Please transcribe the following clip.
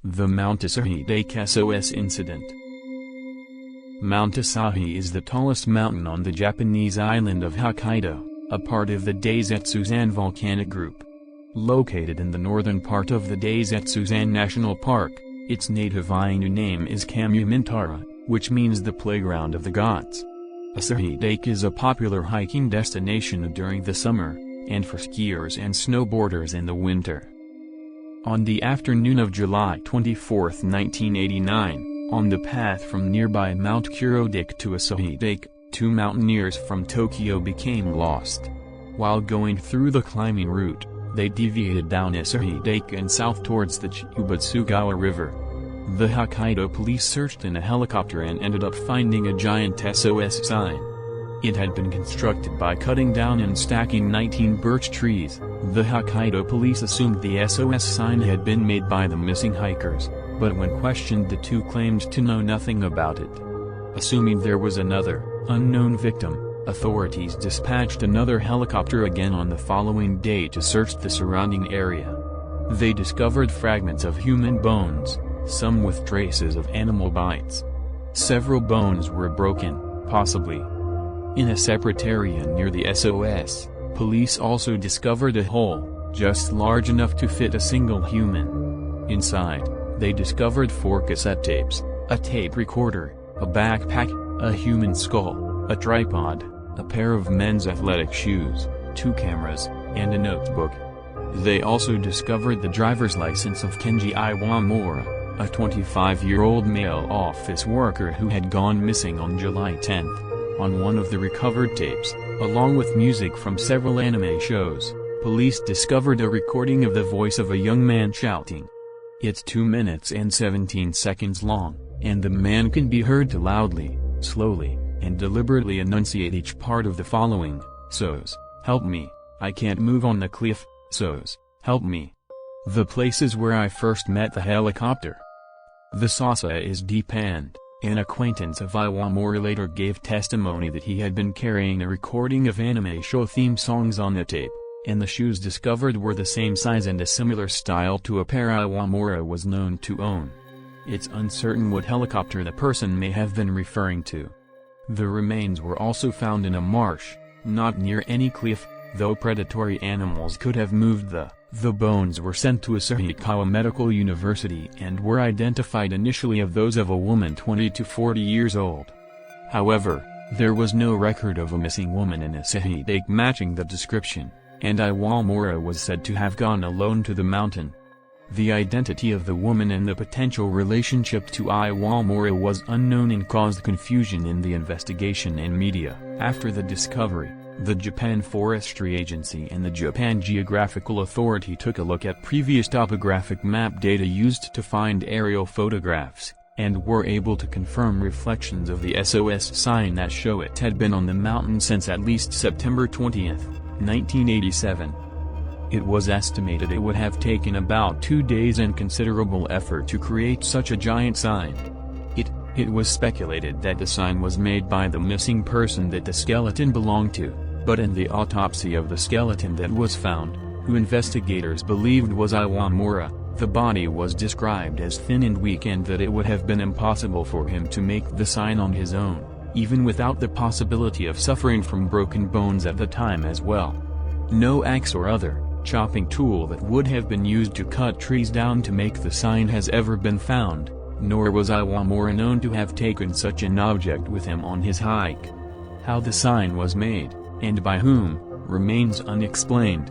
The Mount Asahidake SOS Incident. Mount Asahi is the tallest mountain on the Japanese island of Hokkaido, a part of the Daisetsuzan Volcanic Group. Located in the northern part of the Daisetsuzan National Park, its native Ainu name is Kamui-mintara, which means the playground of the gods. Asahi-dake is a popular hiking destination during the summer, and for skiers and snowboarders in the winter. On the afternoon of July 24, 1989, on the path from nearby Mount Asahidake to Asahi-dake, two mountaineers from Tokyo became lost. While going through the climbing route, they deviated down Asahi-dake and south towards the Chiba River. The Hokkaido police searched in a helicopter and ended up finding a giant SOS sign. It had been constructed by cutting down and stacking 19 birch trees. The Hokkaido police assumed the SOS sign had been made by the missing hikers, but when questioned the two claimed to know nothing about it. Assuming there was another, unknown victim, authorities dispatched another helicopter again on the following day to search the surrounding area. They discovered fragments of human bones, some with traces of animal bites. Several bones were broken, possibly. In a separate area near the SOS, police also discovered a hole, just large enough to fit a single human. Inside, they discovered 4 cassette tapes, a tape recorder, a backpack, a human skull, a tripod, a pair of men's athletic shoes, 2 cameras, and a notebook. They also discovered the driver's license of Kenji Iwamura, a 25-year-old male office worker who had gone missing on July 10. On one of the recovered tapes, along with music from several anime shows, police discovered a recording of the voice of a young man shouting. It's 2 minutes and 17 seconds long, and the man can be heard to loudly, slowly, and deliberately enunciate each part of the following: "Sos, help me, I can't move on the cliff, Sos, help me. The places where I first met the helicopter." The Sasa is deep, and an acquaintance of Iwamura later gave testimony that he had been carrying a recording of anime show theme songs on the tape, and the shoes discovered were the same size and a similar style to a pair Iwamura was known to own. It's uncertain what helicopter the person may have been referring to. The remains were also found in a marsh, not near any cliff, though predatory animals could have moved the bones were sent to Asahi Medical University and were identified initially of those of a woman 20 to 40 years old. However, there was no record of a missing woman in Asahi-dake matching the description, and Iwamura was said to have gone alone to the mountain. The identity of the woman and the potential relationship to Iwamura was unknown and caused confusion in the investigation and media. After the discovery, the Japan Forestry Agency and the Japan Geographical Authority took a look at previous topographic map data used to find aerial photographs, and were able to confirm reflections of the SOS sign that show it had been on the mountain since at least September 20, 1987. It was estimated it would have taken about 2 days and considerable effort to create such a giant sign. It was speculated that the sign was made by the missing person that the skeleton belonged to, but in the autopsy of the skeleton that was found, who investigators believed was Iwamura, the body was described as thin and weak and that it would have been impossible for him to make the sign on his own, even without the possibility of suffering from broken bones at the time as well. No axe or other chopping tool that would have been used to cut trees down to make the sign has ever been found, nor was Iwamura known to have taken such an object with him on his hike. How the sign was made, and by whom, remains unexplained.